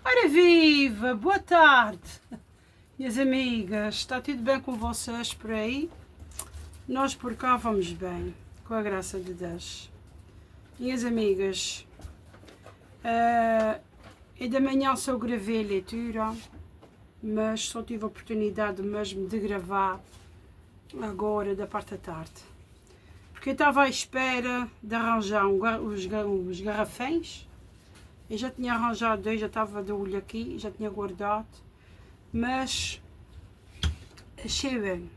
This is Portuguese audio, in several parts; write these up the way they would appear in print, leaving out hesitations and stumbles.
Ora viva, boa tarde, minhas amigas, está tudo bem com vocês por aí? Nós por cá vamos bem, com a graça de Deus. Minhas amigas, ainda amanhã só gravei a leitura, mas só tive a oportunidade mesmo de gravar agora da parte da tarde. Porque eu estava à espera de arranjar os garrafões. Eu já tinha arranjado dois, já estava de olho aqui, já tinha guardado, mas achei bem.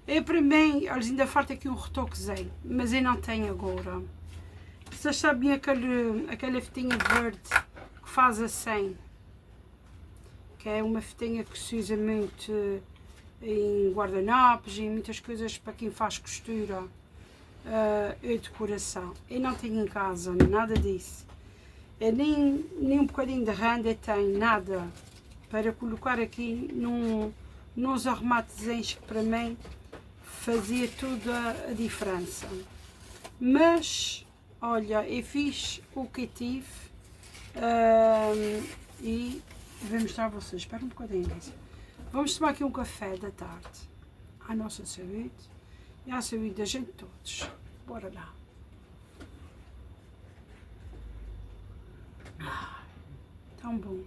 Eu, para mim, eles ainda falta aqui um retoquezinho, mas eu não tenho agora. Vocês sabem aquela fitinha verde que faz assim, que é uma fitinha que se usa muito em guardanapos e muitas coisas para quem faz costura e decoração. Eu não tenho em casa nada disso. Nem um bocadinho de renda tem, nada, para colocar aqui nos arrematezinhos que para mim fazia toda a diferença. Mas, olha, eu fiz o que tive e vou mostrar a vocês. Espera um bocadinho. Vamos tomar aqui um café da tarde, à nossa saúde e à saúde da gente todos. Bora lá. Tão bom.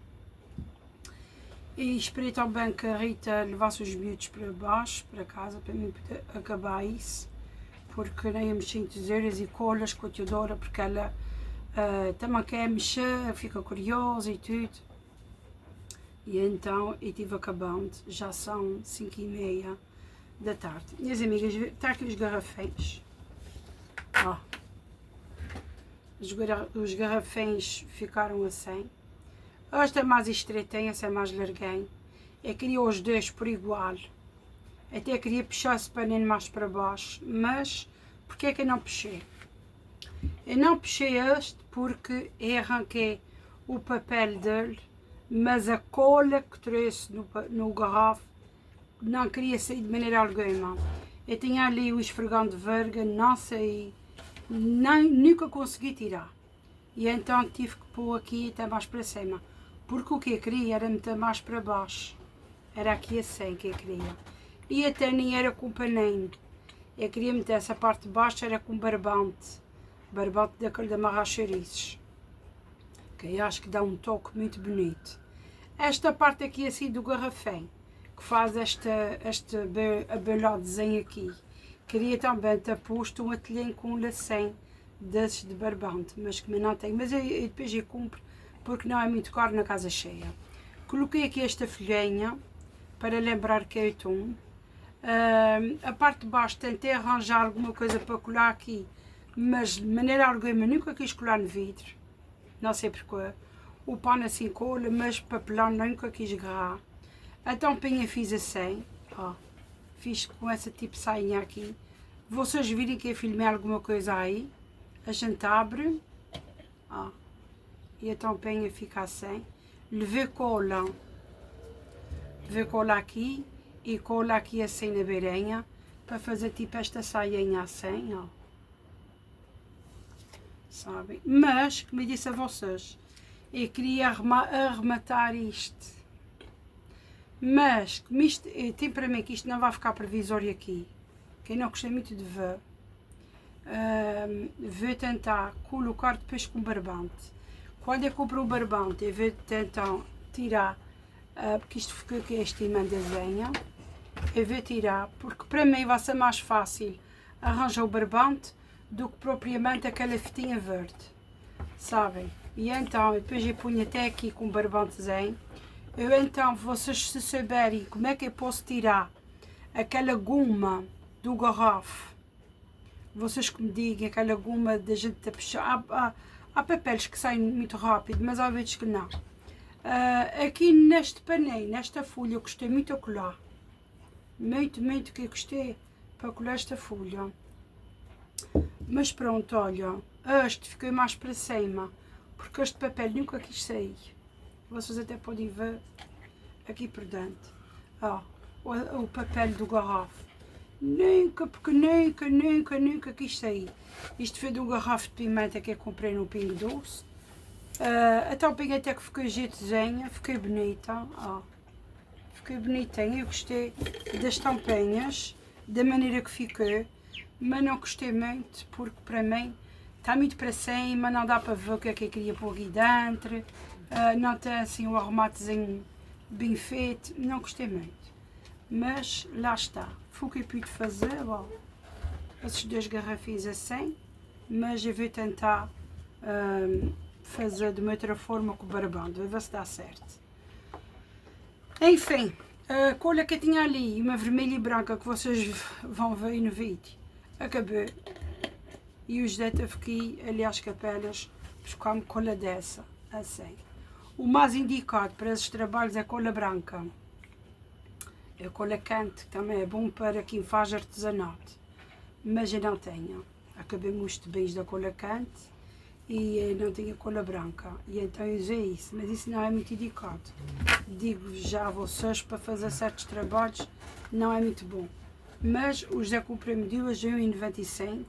E esperei também que a Rita levasse os miúdos para baixo, para casa, para mim poder acabar isso, porque nem ia mexer em tesouras e colas com a Teodora, porque ela também quer mexer, fica curiosa e tudo. E então eu estive acabando, já são 5h30 da tarde. Minhas amigas, está aqui os garrafões. Ó. Os garrafões ficaram assim. Este é mais estreitinho, esse é mais larguinho. Eu queria os dois por igual. Até queria puxar esse paninho mais para baixo. Mas, porquê é que eu não puxei? Eu não puxei este porque eu arranquei o papel dele, mas a cola que trouxe no garrafo não queria sair de maneira alguma. Eu tinha ali o esfregão de verga, não saí. Nunca consegui tirar. E então tive que pôr aqui até mais para cima. Porque o que eu queria era meter mais para baixo. Era aqui assim que eu queria. E até nem era com paninho. Eu queria meter essa parte de baixo, era com barbante. Barbante daquele de amarrar chouriços. Que eu acho que dá um toque muito bonito. Esta parte aqui assim do garrafém, que faz este abelhadozinho aqui. Queria também ter posto um ateliê com um lacinho desses de barbante, mas que não tenho. Mas eu depois eu compro, porque não é muito caro na casa cheia. Coloquei aqui esta folhinha, para lembrar que é atum. A parte de baixo tentei arranjar alguma coisa para colar aqui, mas de maneira alguma nunca quis colar no vidro. Não sei porquê. O pano assim cola, mas papelão nunca quis agarrar. Então fiz assim, ó. Fiz com essa tipo de sainha aqui. Vocês virem que eu filmei alguma coisa aí. A gente abre. Ó. E a tampinha fica assim. Levei cola. Levei cola aqui. E cola aqui assim na beirinha. Para fazer tipo esta sainha assim, ó. Sabem? Mas, como eu disse a vocês, eu queria arrematar isto. Mas, como isto, tem para mim que isto não vai ficar provisório aqui, que eu não gostei muito de ver, vou tentar colocar depois com barbante. Quando eu compro o barbante, eu vou tentar tirar, porque isto fica aqui este imandazinho, eu vou tirar, porque para mim vai ser mais fácil arranjar o barbante do que propriamente aquela fitinha verde, sabem? E então, depois eu ponho até aqui com o barbantezinho. Então, vocês se souberem como é que eu posso tirar aquela goma do garrafo, vocês que me digam, aquela goma da gente puxar. Há papéis que saem muito rápido, mas há vezes que não. Aqui neste paninho, nesta folha, eu gostei muito a colar. Muito que eu gostei para colar esta folha. Mas pronto, olha, este ficou mais para cima, porque este papel nunca quis sair. Vocês até podem ver aqui por dentro, ó, o papel do garrafo. Porque nunca quis sair. Isto foi de um garrafo de pimenta que eu comprei no Pingo Doce. A tampinha até que ficou jeitozinha, fiquei bonita, ó. Fiquei bonitinha, eu gostei das tampinhas, da maneira que ficou, mas não gostei muito, porque para mim está muito para cima, não dá para ver o que é que eu queria pôr aqui dentro, não tem assim um arrumatezinho bem feito, não gostei muito. Mas lá está, foi o que eu pude fazer, ó, esses dois garrafinhos assim, mas eu vou tentar fazer de uma outra forma com o barbando, vou ver se dá certo. Enfim, a cor que eu tinha ali, uma vermelha e branca que vocês vão ver no vídeo, acabou. E o José teve que ir ali às capelas buscar-me cola dessa, assim. O mais indicado para esses trabalhos é a cola branca. A cola quente também é bom para quem faz artesanato, mas eu não tenho. Acabei muito bem da cola quente e não tinha cola branca, e então eu usei isso, mas isso não é muito indicado. Digo já a vocês, para fazer certos trabalhos não é muito bom. Mas o José comprei-me duas, 1,95.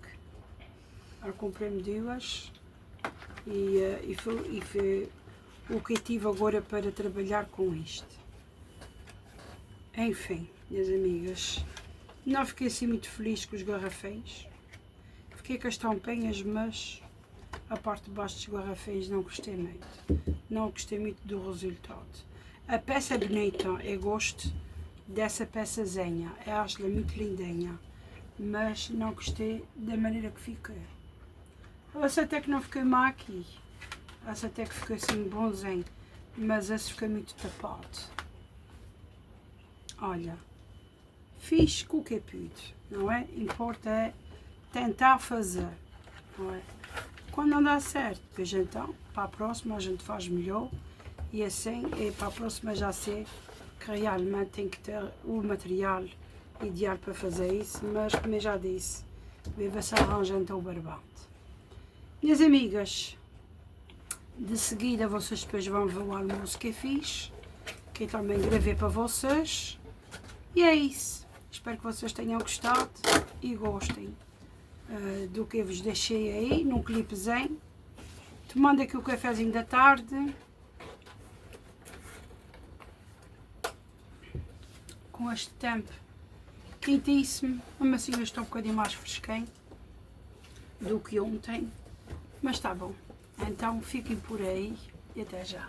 Comprei-me duas e foi o que eu tive agora para trabalhar com isto. Enfim, minhas amigas, não fiquei assim muito feliz com os garraféis. Fiquei com as tampinhas, mas a parte de baixo dos garraféis não gostei muito. Não gostei muito do resultado. A peça é bonita, eu gosto dessa peçazinha, eu acho-la muito lindinha, mas não gostei da maneira que ficou. Essa até que não ficou má aqui, essa até que ficou assim bonzinho, mas esse ficou muito tapado. Olha, fiz com o que pude, não é? Importa é tentar fazer, não é? Quando não dá certo, depois então, para a próxima a gente faz melhor, e assim, para a próxima já sei que realmente tem que ter o material ideal para fazer isso, mas como eu já disse, vou ver se arranja então o barbante. Minhas amigas, de seguida vocês depois vão ver o almoço que eu fiz, que eu também gravei para vocês, e é isso. Espero que vocês tenham gostado e gostem do que eu vos deixei aí, num clipezinho. Tomando aqui o cafezinho da tarde, com este tempo quentíssimo, a assim está um bocadinho mais fresquinho do que ontem, mas está bom. Então fiquem por aí e até já.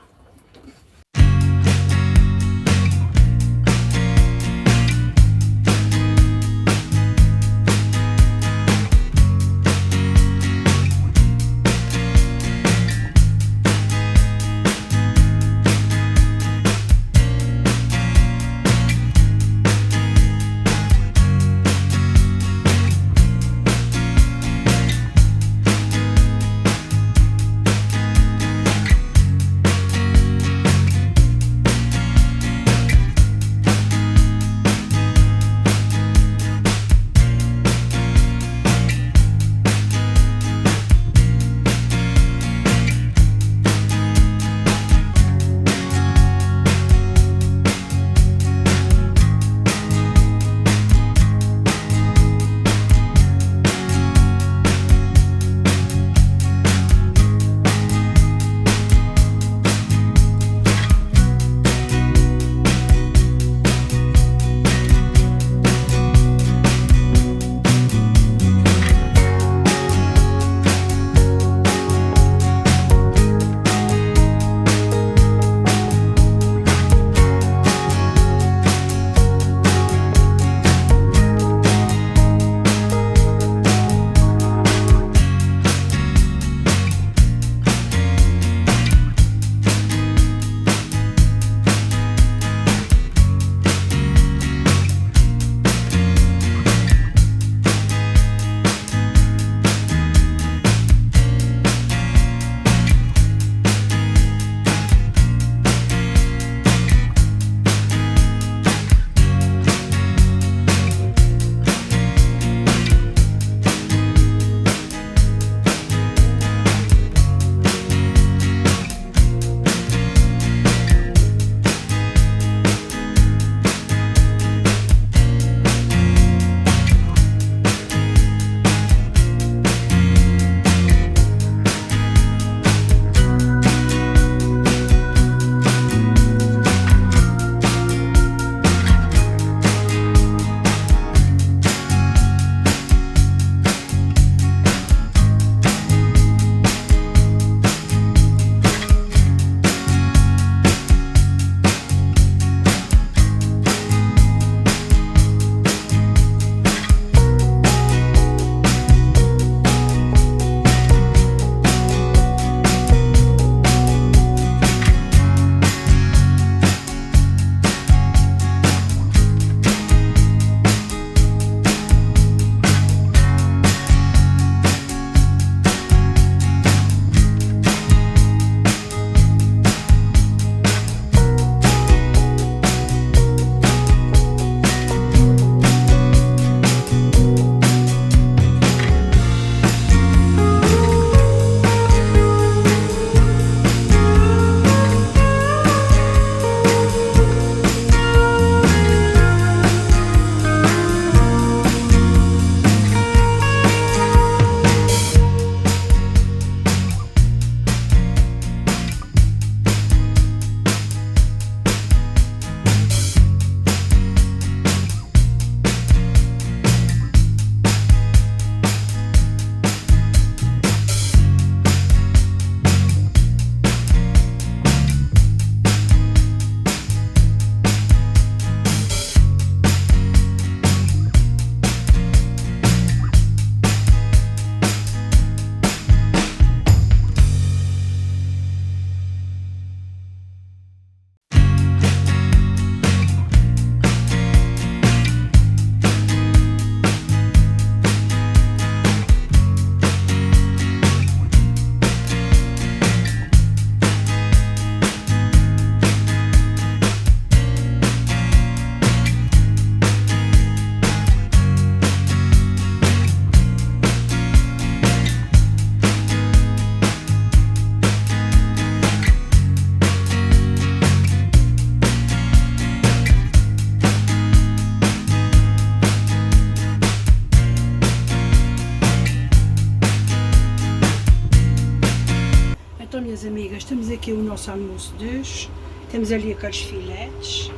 aqui o nosso almoço de hoje. Temos ali aqueles filetes.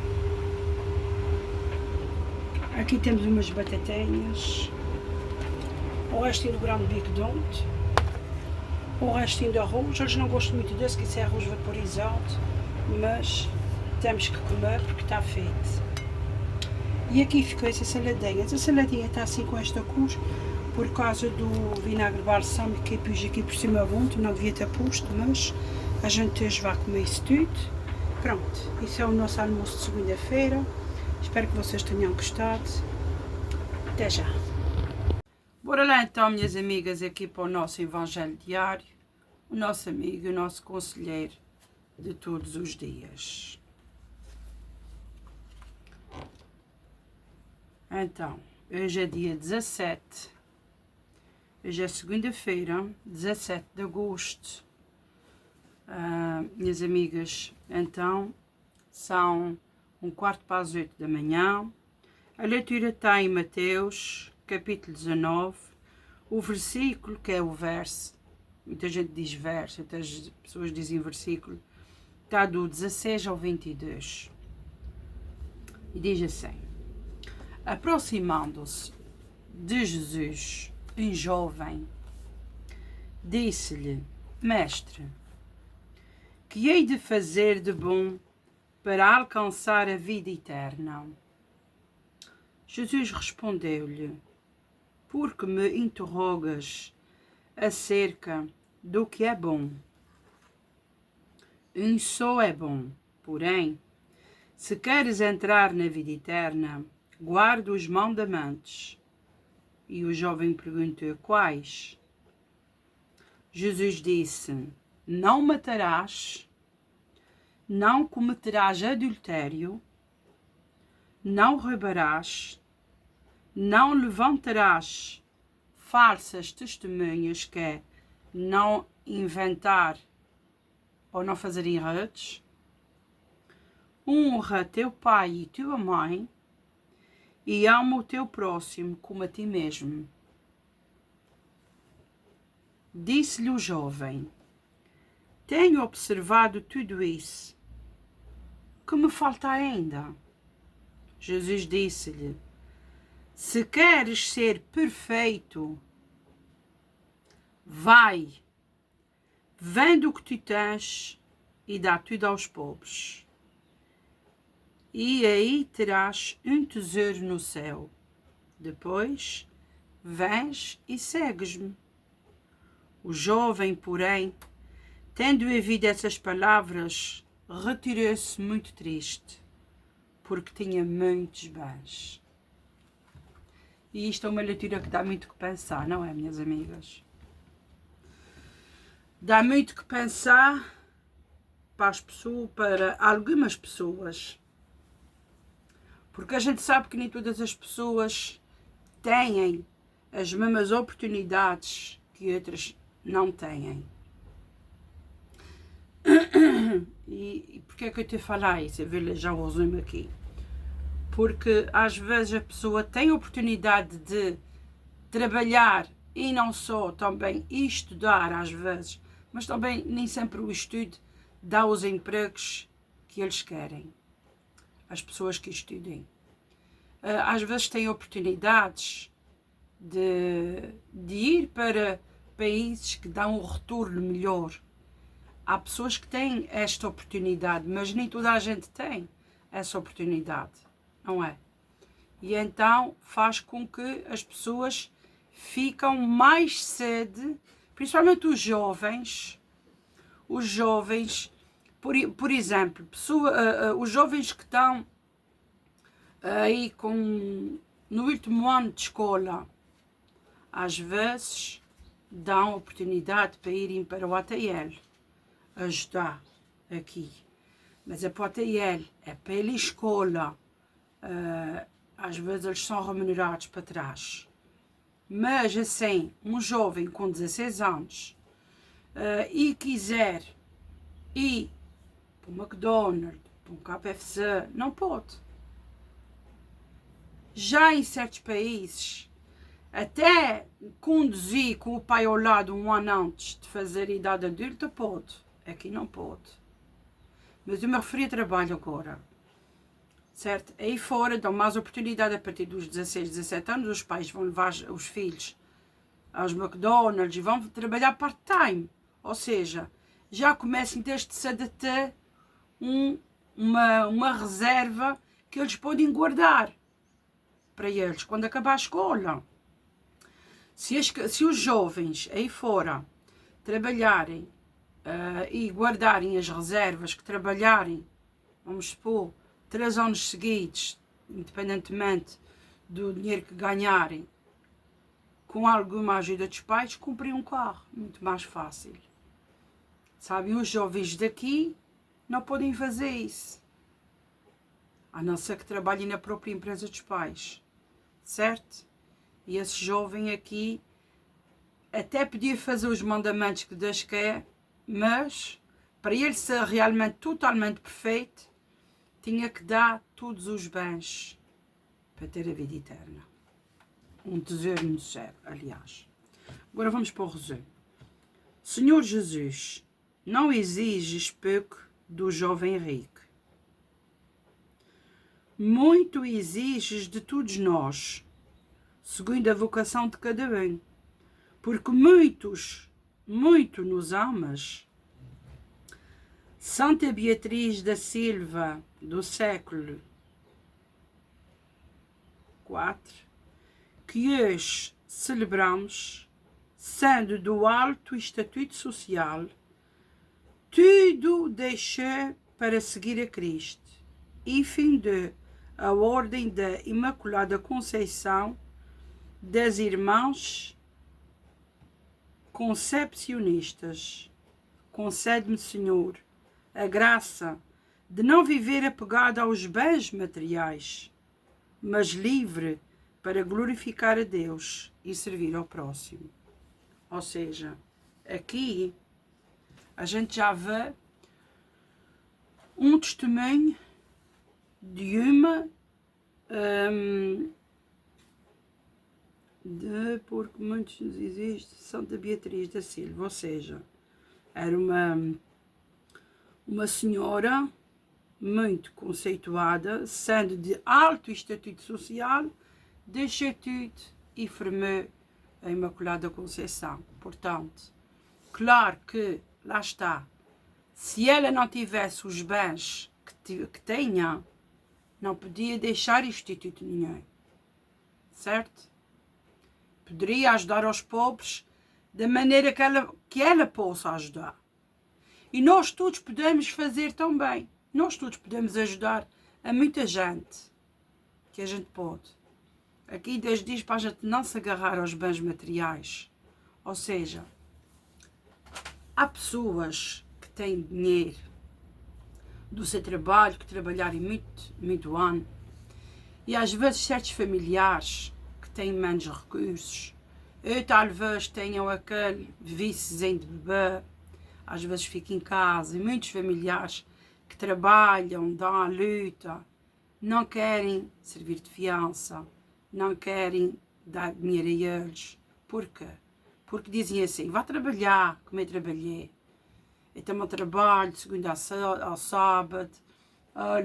Aqui temos umas batatinhas. O restinho do grão de bico de ontem. O restinho de arroz. Eles não gostam muito desse, que isso é arroz vaporizado. Mas temos que comer porque está feito. E aqui ficou essa saladinha. Essa saladinha está assim com esta cor por causa do vinagre balsâmico que pus aqui por cima ontem. Não devia ter posto, mas a gente hoje vai comer isso tudo. Pronto, isso é o nosso almoço de segunda-feira. Espero que vocês tenham gostado. Até já. Bora lá então, minhas amigas, aqui para o nosso Evangelho Diário. O nosso amigo, o nosso conselheiro de todos os dias. Então, hoje é dia 17. Hoje é segunda-feira, 17 de agosto. Minhas amigas, então, são 7:15 da manhã. A leitura está em Mateus, capítulo 19. O versículo, que é o verso, muita gente diz verso, outras pessoas dizem versículo, está do 16 ao 22. E diz assim: aproximando-se de Jesus, um jovem, disse-lhe: Mestre, que hei de fazer de bom para alcançar a vida eterna? Jesus respondeu-lhe: Por que me interrogas acerca do que é bom? Um só é bom, porém, se queres entrar na vida eterna, guarda os mandamentos. E o jovem perguntou: Quais? Jesus disse: Não matarás, não cometerás adultério, não roubarás, não levantarás falsas testemunhas, que é não inventar ou não fazer enredos, honra teu pai e tua mãe, e ama o teu próximo como a ti mesmo. Disse-lhe o jovem: Tenho observado tudo isso. Que me falta ainda? Jesus disse-lhe: Se queres ser perfeito, vai, vende o que tu tens e dá tudo aos pobres. E aí terás um tesouro no céu. Depois, vens e segues-me. O jovem, porém, tendo ouvido essas palavras, retirou-se muito triste, porque tinha muitos bens. E isto é uma leitura que dá muito que pensar, não é, minhas amigas? Dá muito que pensar para as pessoas, para algumas pessoas. Porque a gente sabe que nem todas as pessoas têm as mesmas oportunidades que outras não têm. E porquê é que eu te falar isso? Eu vou já o resumo aqui. Porque às vezes a pessoa tem a oportunidade de trabalhar e não só também estudar às vezes, mas também nem sempre o estudo dá os empregos que eles querem. As pessoas que estudem. Às vezes têm oportunidades de ir para países que dão um retorno melhor. Há pessoas que têm esta oportunidade, mas nem toda a gente tem essa oportunidade, não é? E então faz com que as pessoas ficam mais cedo, principalmente os jovens, por exemplo, os jovens que estão aí no último ano de escola, às vezes dão oportunidade para irem para o ATL, ajudar aqui. Mas a ATL é pela escola, às vezes eles são remunerados para trás. Mas assim, um jovem com 16 anos e quiser ir para um McDonald's, para um KFC, não pode. Já em certos países, até conduzir com o pai ao lado um ano antes de fazer idade adulta, pode. Aqui não pode. Mas eu me referi a trabalho agora. Certo? Aí fora dão mais oportunidade a partir dos 16, 17 anos. Os pais vão levar os filhos aos McDonald's e vão trabalhar part-time. Ou seja, já começam desde cedo a ter uma reserva que eles podem guardar para eles quando acabar a escola. Se os jovens aí fora trabalharem e guardarem as reservas que trabalharem, vamos supor, 3 anos seguidos, independentemente do dinheiro que ganharem, com alguma ajuda dos pais, comprem um carro, muito mais fácil. Sabem, os jovens daqui não podem fazer isso, a não ser que trabalhem na própria empresa dos pais, certo? E esse jovem aqui até podia fazer os mandamentos que Deus quer, mas para ele ser realmente totalmente perfeito, tinha que dar todos os bens para ter a vida eterna. Um tesouro no céu, aliás. Agora vamos para o resumo. Senhor Jesus, não exiges pouco do jovem rico. Muito exiges de todos nós, segundo a vocação de cada um. Porque muito nos amas. Santa Beatriz da Silva, do século IV, que hoje celebramos, sendo do alto estatuto social, tudo deixou para seguir a Cristo e fundou a Ordem da Imaculada Conceição das Irmãs Concepcionistas. Concede-me, Senhor, a graça de não viver apegado aos bens materiais, mas livre para glorificar a Deus e servir ao próximo. Ou seja, aqui a gente já vê um testemunho de uma porque muitos existe, Santa Beatriz da Silva, ou seja, era uma senhora muito conceituada, sendo de alto estatuto social, deixou tudo e formou a Imaculada Conceição. Portanto, claro que, lá está, se ela não tivesse os bens que tinha, não podia deixar instituto nenhum, certo? Poderia ajudar aos pobres da maneira que ela possa ajudar. E nós todos podemos fazer também. Nós todos podemos ajudar a muita gente que a gente pode. Aqui Deus diz para a gente não se agarrar aos bens materiais. Ou seja, há pessoas que têm dinheiro do seu trabalho, que trabalharem muito ano, e às vezes certos familiares que têm menos recursos, ou talvez tenham aquele víciozinho de bebê, às vezes fica em casa, e muitos familiares que trabalham, dão a luta, não querem servir de fiança, não querem dar dinheiro a eles. Por quê? Porque dizem assim, vá trabalhar como eu trabalhei. Eu também trabalho de segunda ao sábado,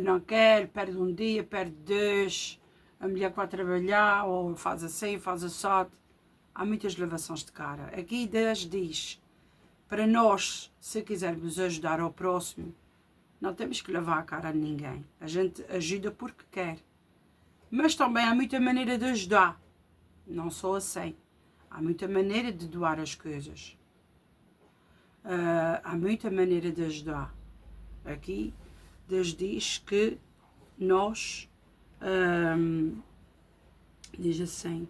não quero, perde um dia, perde 2, a mulher que vai trabalhar, ou faz assim, faz assado. Há muitas lavações de cara. Aqui Deus diz, para nós, se quisermos ajudar ao próximo, não temos que lavar a cara a ninguém. A gente ajuda porque quer. Mas também há muita maneira de ajudar. Não só assim. Há muita maneira de doar as coisas. Há muita maneira de ajudar. Aqui Deus diz que nós, diz assim,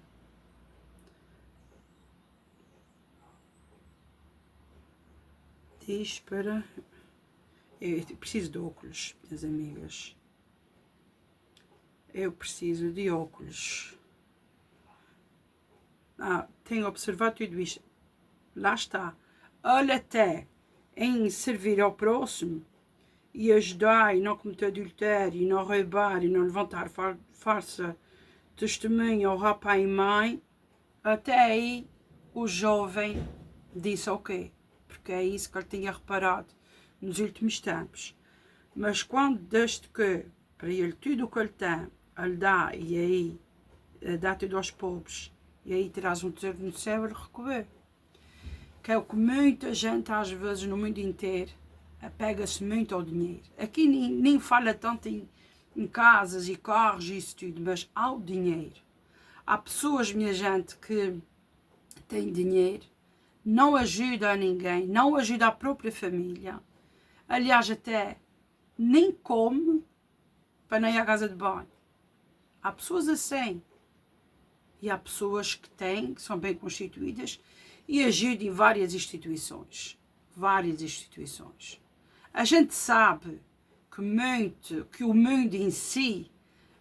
diz para... Eu preciso de óculos, minhas amigas. Eu preciso de óculos. Tenho observado tudo isto. Lá está. Olha, até em servir ao próximo e ajudar e não cometer adultério e não roubar e não levantar falsa testemunha ao rapaz e mãe, até aí o jovem disse ok, porque é isso que ele tinha reparado. nos últimos tempos. Mas quando, desde que, para ele tudo o que ele tem, ele dá, e aí dá tudo aos pobres, e aí traz um tesouro no céu, ele recolhe. Que é o que muita gente, às vezes, no mundo inteiro, apega-se muito ao dinheiro. Aqui nem fala tanto em casas e carros e isso tudo, mas ao dinheiro. Há pessoas, minha gente, que têm dinheiro, não ajuda a ninguém, não ajuda a própria família. Aliás, até nem come para nem ir à casa de banho. Há pessoas assim. E há pessoas que têm, que são bem constituídas e ajudam em várias instituições. Várias instituições. A gente sabe que o mundo em si,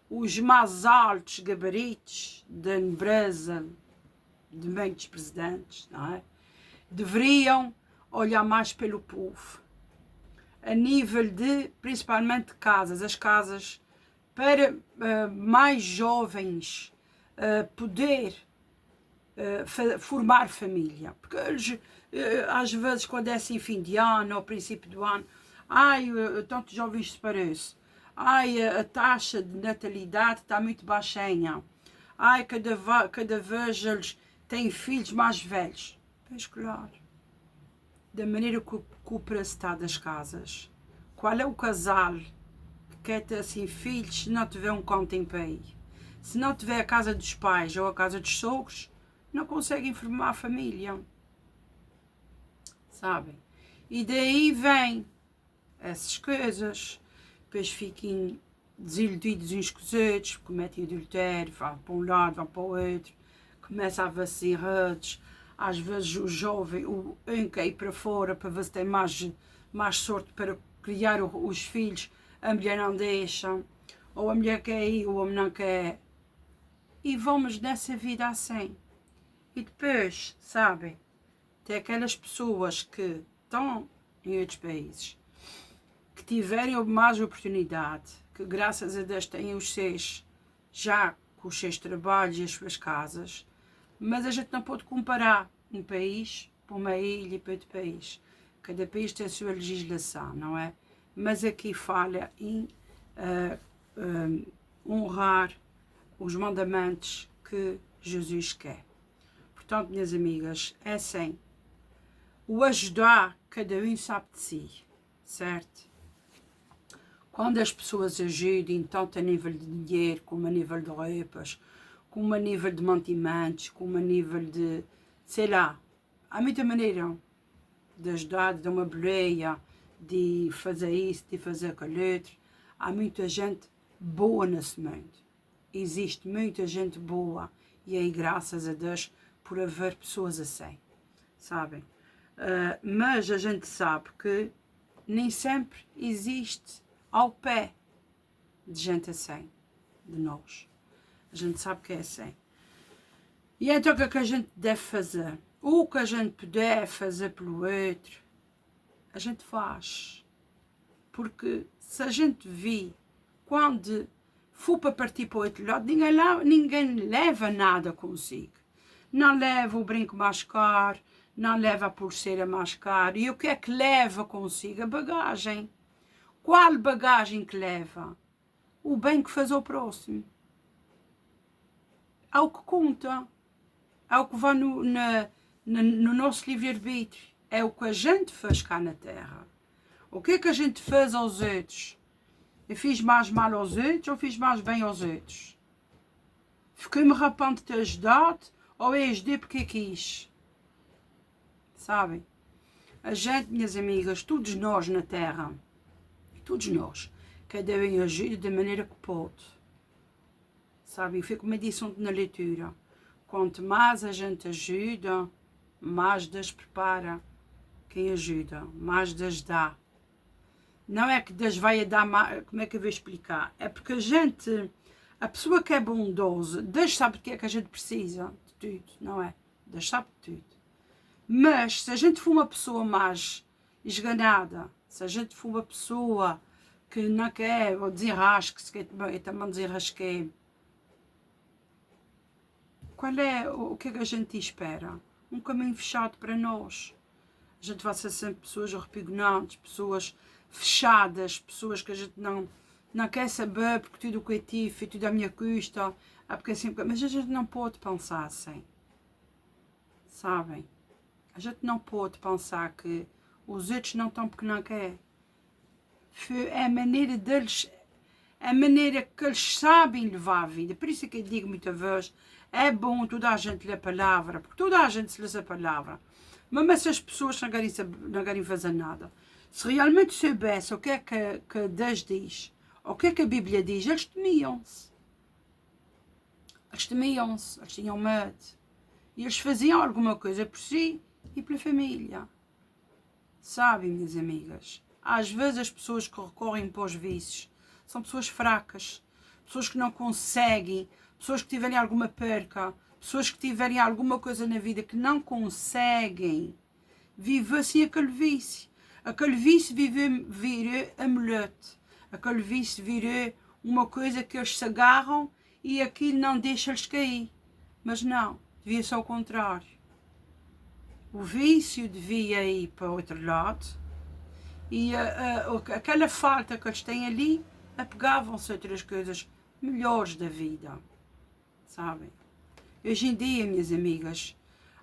os mais altos gabaritos da nobreza de muitos presidentes, não é? Deveriam olhar mais pelo povo, a nível de, principalmente, casas, as casas para mais jovens poder formar família, porque eles, às vezes, quando é assim fim de ano, ou princípio do ano, tantos jovens separam-se, a taxa de natalidade está muito baixinha, cada vez eles têm filhos mais velhos. Pois claro, da maneira que o preço está das casas, qual é o casal que quer ter assim filhos se não tiver um conto em pé? Se não tiver a casa dos pais ou a casa dos sogros, não conseguem formar a família, sabem? E daí vem essas coisas, depois fiquem desiludidos uns com os outros, cometem adultério, vão para um lado, vão para o outro, começam a ver-se errados. Às vezes o jovem, um quer ir para fora para ver se tem mais sorte para criar os filhos, a mulher não deixa, ou a mulher quer ir, o homem não quer. E vamos nessa vida assim. E depois, sabem, tem aquelas pessoas que estão em outros países, que tiverem mais oportunidade, que graças a Deus têm os seus, já com os seus trabalhos e as suas casas, mas a gente não pode comparar um país para uma ilha e para outro país. Cada país tem a sua legislação, não é? Mas aqui fala em honrar os mandamentos que Jesus quer. Portanto, minhas amigas, é assim. O ajudar, cada um sabe de si, certo? Quando as pessoas ajudem, tanto a nível de dinheiro, como a nível de roupas, como a nível de mantimentos, como a nível de, sei lá, há muita maneira de ajudar, de dar uma boleia, de fazer isso, de fazer aquilo outro. Há muita gente boa nesse mundo. Existe muita gente boa e aí, graças a Deus, por haver pessoas assim, sabem? Mas a gente sabe que nem sempre existe ao pé de gente assim, de nós. A gente sabe que é assim. E então o que é que a gente deve fazer? O que a gente puder fazer pelo outro, a gente faz. Porque se a gente vê, quando for para partir para o outro lado, ninguém leva nada consigo. Não leva o brinco mais caro, não leva a pulseira mais cara. E o que é que leva consigo? A bagagem. Qual bagagem que leva? O bem que faz ao próximo. É o que conta. É o que vai no nosso livre-arbítrio. É o que a gente faz cá na Terra. O que é que a gente faz aos outros? Eu fiz mais mal aos outros ou fiz mais bem aos outros? Fiquei-me rapando de ter ajudado ou eu ajudei porque quis? Sabem? A gente, minhas amigas, todos nós na Terra, todos nós, cada um ajuda da maneira que pode. Sabem? Foi como eu disse ontem na leitura. Quanto mais a gente ajuda, mais Deus prepara quem ajuda, mais Deus dá. Não é que Deus vai dar mais, como é que eu vou explicar? É porque a pessoa que é bondosa, Deus sabe o que é que a gente precisa de tudo, não é? Deus sabe de tudo. Mas se a gente for uma pessoa mais esganada, se a gente for uma pessoa que não quer, ou desenrasque-se, que eu também desenrasquei, qual é o que é que a gente espera? Um caminho fechado para nós. A gente vai ser sempre pessoas repugnantes, pessoas fechadas, pessoas que a gente não quer saber porque tudo o que eu tive foi tudo à minha custa. Porque assim, mas a gente não pode pensar assim. Sabem? A gente não pode pensar que os outros não estão porque não querem. É a maneira deles, a maneira que eles sabem levar a vida. Por isso é que eu digo muitas vezes, é bom toda a gente ler a palavra, porque toda a gente se lê a palavra. Mesmo essas pessoas não querem fazer nada. Se realmente soubessem o que é que Deus diz, o que é que a Bíblia diz, eles temiam-se. Eles temiam-se, eles tinham medo. E eles faziam alguma coisa por si e pela família. Sabem, minhas amigas? Às vezes as pessoas que recorrem para os vícios são pessoas fracas, pessoas que não conseguem, pessoas que tiverem alguma perca, pessoas que tiverem alguma coisa na vida que não conseguem viver assim aquele vício. Aquele vício virou amuleto. Aquele vício virou uma coisa que eles se agarram e aquilo não deixa-lhes cair. Mas não, devia ser ao contrário. O vício devia ir para o outro lado e aquela falta que eles têm ali apegavam-se a outras coisas melhores da vida, sabem? Hoje em dia, minhas amigas,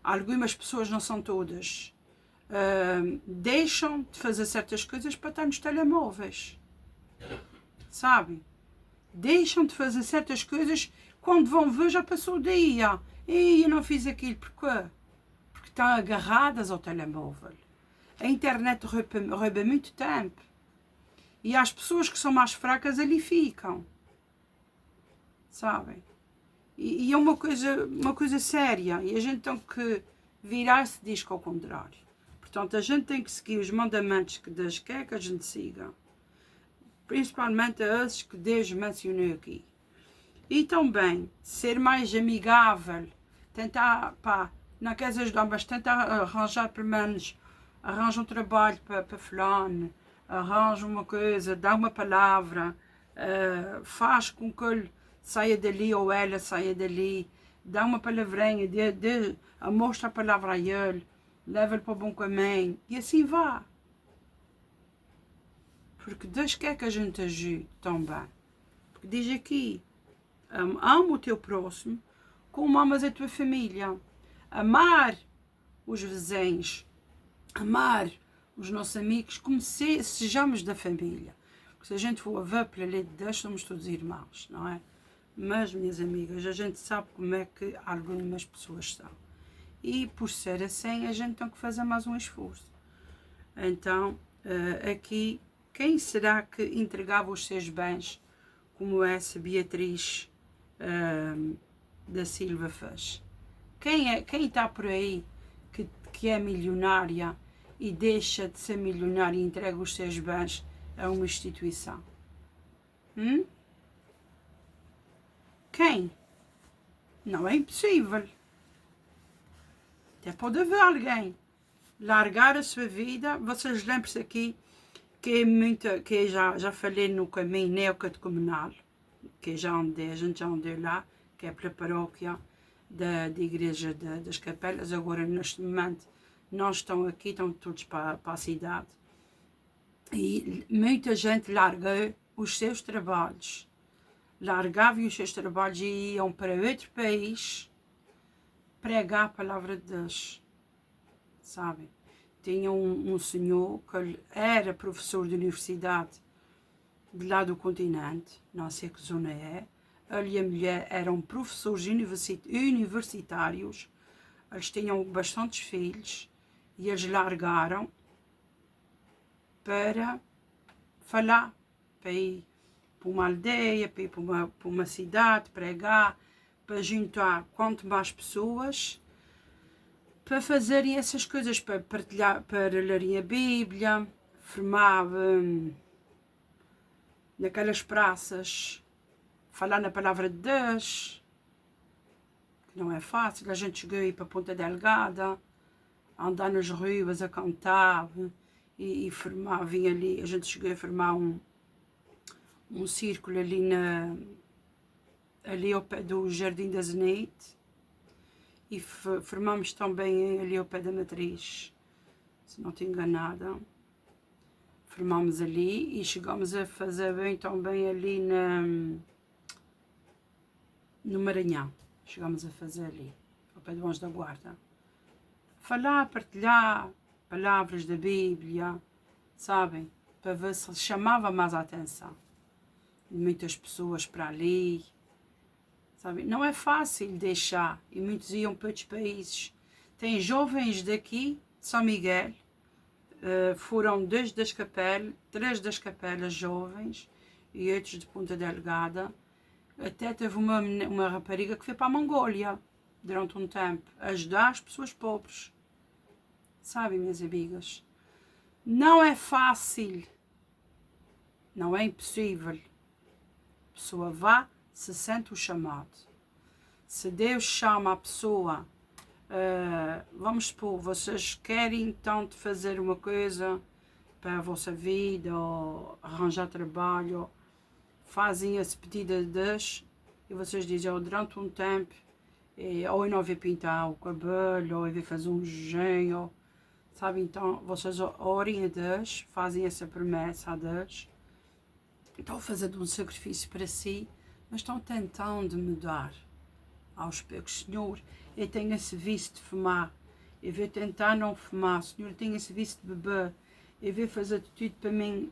algumas pessoas, não são todas, deixam de fazer certas coisas para estar nos telemóveis, sabem? Deixam de fazer certas coisas, quando vão ver já passou o dia. E eu não fiz aquilo, porquê? Porque estão agarradas ao telemóvel. A internet rouba muito tempo. E as pessoas que são mais fracas ali ficam. Sabem? E é uma coisa séria. E a gente tem que virar-se diz que ao contrário. Portanto, a gente tem que seguir os mandamentos que Deus quer que a gente siga. Principalmente esses que Deus mencionou aqui. E também ser mais amigável. Tentar, não queres ajudar, mas tentar arranjar pelo menos, arranja um trabalho para fulano, arranja uma coisa, dá uma palavra, faz com que ele saia dali ou ela saia dali, dá uma palavrinha, mostra a palavra a ele, leva-lhe para o bom caminho e assim vá. Porque Deus quer que a gente ajude também. Porque diz aqui, ama o teu próximo como amas a tua família. Amar os vizinhos, amar os nossos amigos como se sejamos da família. Porque se a gente for a ver pela lei de Deus, somos todos irmãos, não é? Mas, minhas amigas, a gente sabe como é que algumas pessoas são. E por ser assim, a gente tem que fazer mais um esforço. Então, aqui, quem será que entregava os seus bens como essa Beatriz da Silva fez? Quem está por aí que é milionária e deixa de ser milionária e entrega os seus bens a uma instituição? Quem? Não é impossível. Até pode haver alguém largar a sua vida. Vocês lembram-se aqui que eu já falei no caminho neocatecumenal, que a gente já andou lá, que é pela paróquia da igreja das Capelas. Agora, neste momento, não estão aqui, estão todos para a cidade. E muita gente largou os seus trabalhos. Largavam os seus trabalhos e iam para outro país pregar a palavra de Deus. Sabem? Tinha um senhor que era professor de universidade de lá do continente, não sei que zona é. Ele e a mulher eram professores universitários, eles tinham bastantes filhos e eles largaram para falar, para ir para uma aldeia, para ir para uma cidade, pregar, para juntar quanto mais pessoas, para fazerem essas coisas, para partilhar, para lerem a Bíblia, formar naquelas praças, falar na palavra de Deus, que não é fácil. A gente chegou aí para a Ponta Delgada, andar nas ruas a cantar e formar, vinha ali, a gente chegou a formar um círculo ali ao pé do Jardim da Zenite e formamos também ali ao pé da Matriz. se não estou enganada. Formamos ali e chegamos a fazer bem também ali no Maranhão. Chegamos a fazer ali, ao pé de Bons da Guarda. Falar, partilhar palavras da Bíblia, sabem? Para ver se chamava mais a atenção. Muitas pessoas para ali, sabem? Não é fácil deixar, e muitos iam para outros países. Tem jovens daqui, de São Miguel, foram três das capelas jovens e outros de Ponta Delgada. Até teve uma rapariga que foi para a Mongólia durante um tempo, ajudar as pessoas pobres. Sabem, minhas amigas? Não é fácil, não é impossível. A pessoa vá, se sente o chamado. Se Deus chama a pessoa, vamos supor, vocês querem tanto fazer uma coisa para a vossa vida, ou arranjar trabalho, fazem esse pedido a Deus e vocês dizem, durante um tempo, ou eu não vou pintar o cabelo, ou eu vou fazer um jejum, sabe? Então vocês orem a Deus, fazem essa promessa a Deus, estão fazendo um sacrifício para si, mas estão tentando mudar aos poucos. Senhor, eu tenho esse vício de fumar, eu vou tentar não fumar. Senhor, eu tenho esse vício de beber, eu vou fazer tudo para mim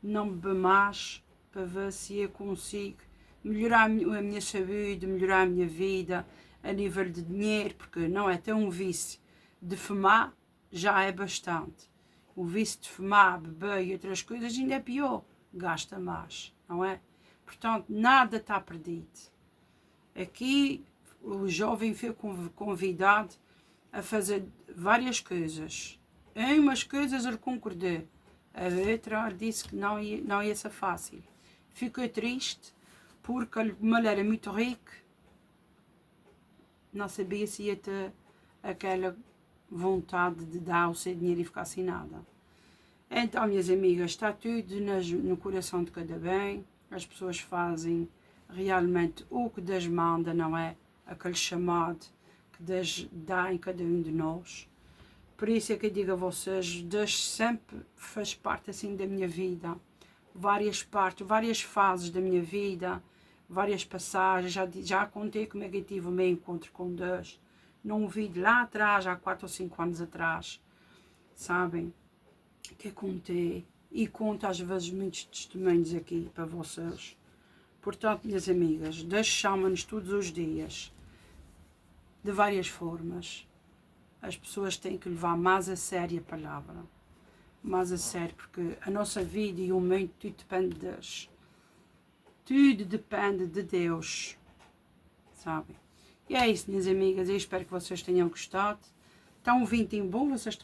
não beber mais, para ver se eu consigo melhorar a minha saúde, melhorar a minha vida a nível de dinheiro, porque não é tão um vício de fumar, já é bastante. O vício de fumar, beber e outras coisas ainda é pior, gasta mais, não é? Portanto, nada está perdido. Aqui o jovem foi convidado a fazer várias coisas. Em umas coisas ele concordou, a outra ele disse que não ia ser fácil. Ficou triste porque como ele era muito rico, não sabia se ia ter aquela vontade de dar o seu dinheiro e ficar sem nada. Então, minhas amigas, está tudo no coração de cada bem. As pessoas fazem realmente o que Deus manda, não é? Aquele chamado que Deus dá em cada um de nós. Por isso é que eu digo a vocês, Deus sempre faz parte assim da minha vida. Várias partes, várias fases da minha vida, várias passagens. Já contei como é que eu tive o meu encontro com Deus. Num vídeo lá atrás, há 4 ou 5 anos atrás. Sabem? Que eu contei. E conto às vezes muitos testemunhos aqui para vocês. Portanto, minhas amigas, Deus chama-nos todos os dias. De várias formas. As pessoas têm que levar mais a sério a palavra. Mais a sério, porque a nossa vida e o mundo, tudo depende de Deus. Tudo depende de Deus. Sabem? E é isso, minhas amigas. Eu espero que vocês tenham gostado. Está um ventinho bom. Vocês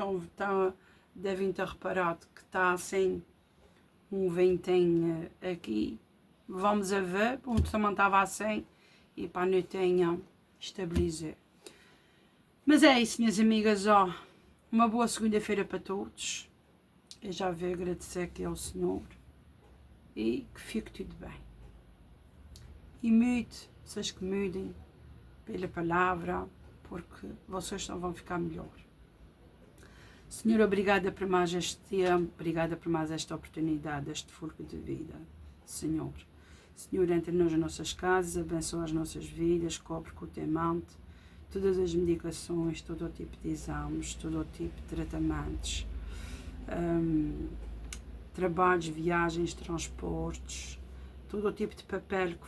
devem ter reparado que está assim um ventinho aqui. Vamos a ver. O também estava assim. E para a noitinha estabilizar. Mas é isso, minhas amigas. Uma boa segunda-feira para todos. Eu já vou agradecer aqui ao Senhor. E que fique tudo bem. E mude, vocês que mudem pela palavra, porque vocês só vão ficar melhor. Senhor, obrigada por mais este tempo, obrigada por mais esta oportunidade, este fôlego de vida. Senhor, entra nas nossas casas, abençoa as nossas vidas, cobre com o teu manto todas as medicações, todo o tipo de exames, todo o tipo de tratamentos, trabalhos, viagens, transportes, todo o tipo de papel que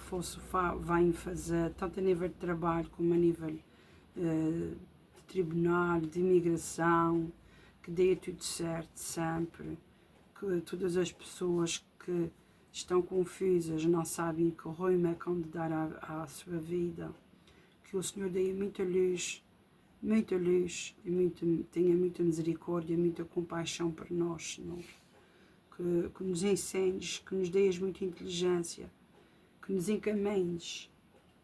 venham fazer, tanto a nível de trabalho como a nível de tribunal, de imigração, que dê tudo certo sempre, que todas as pessoas que estão confusas, não sabem que rumo é que hão de dar à sua vida, que o Senhor dê muita luz e tenha muita misericórdia, muita compaixão por nós, Senhor. Que nos ensines, que nos deis muita inteligência, que nos encaminhes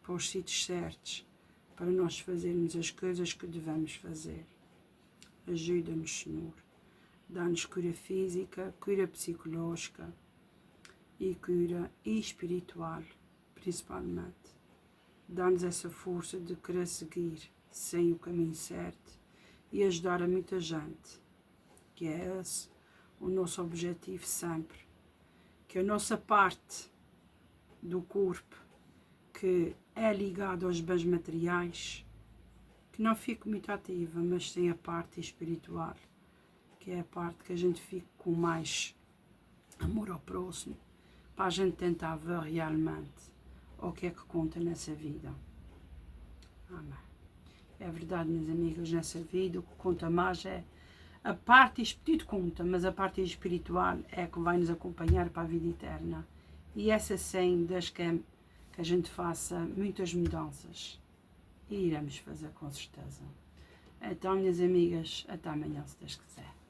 para os sítios certos, para nós fazermos as coisas que devemos fazer. Ajuda-nos, Senhor. Dá-nos cura física, cura psicológica e cura espiritual, principalmente. Dá-nos essa força de querer seguir sem o caminho certo e ajudar a muita gente que é esse o nosso objetivo sempre. Que a nossa parte do corpo que é ligada aos bens materiais, que não fique muito ativa, mas sim a parte espiritual, que é a parte que a gente fique com mais amor ao próximo, para a gente tentar ver realmente o que é que conta nessa vida. Amém. É verdade, minhas amigas, nessa vida o que conta mais é a parte espiritual, conta, mas a parte espiritual é que vai nos acompanhar para a vida eterna. E essa sim, Deus quer que a gente faça muitas mudanças. E iremos fazer com certeza. Então, minhas amigas, até amanhã, se Deus quiser.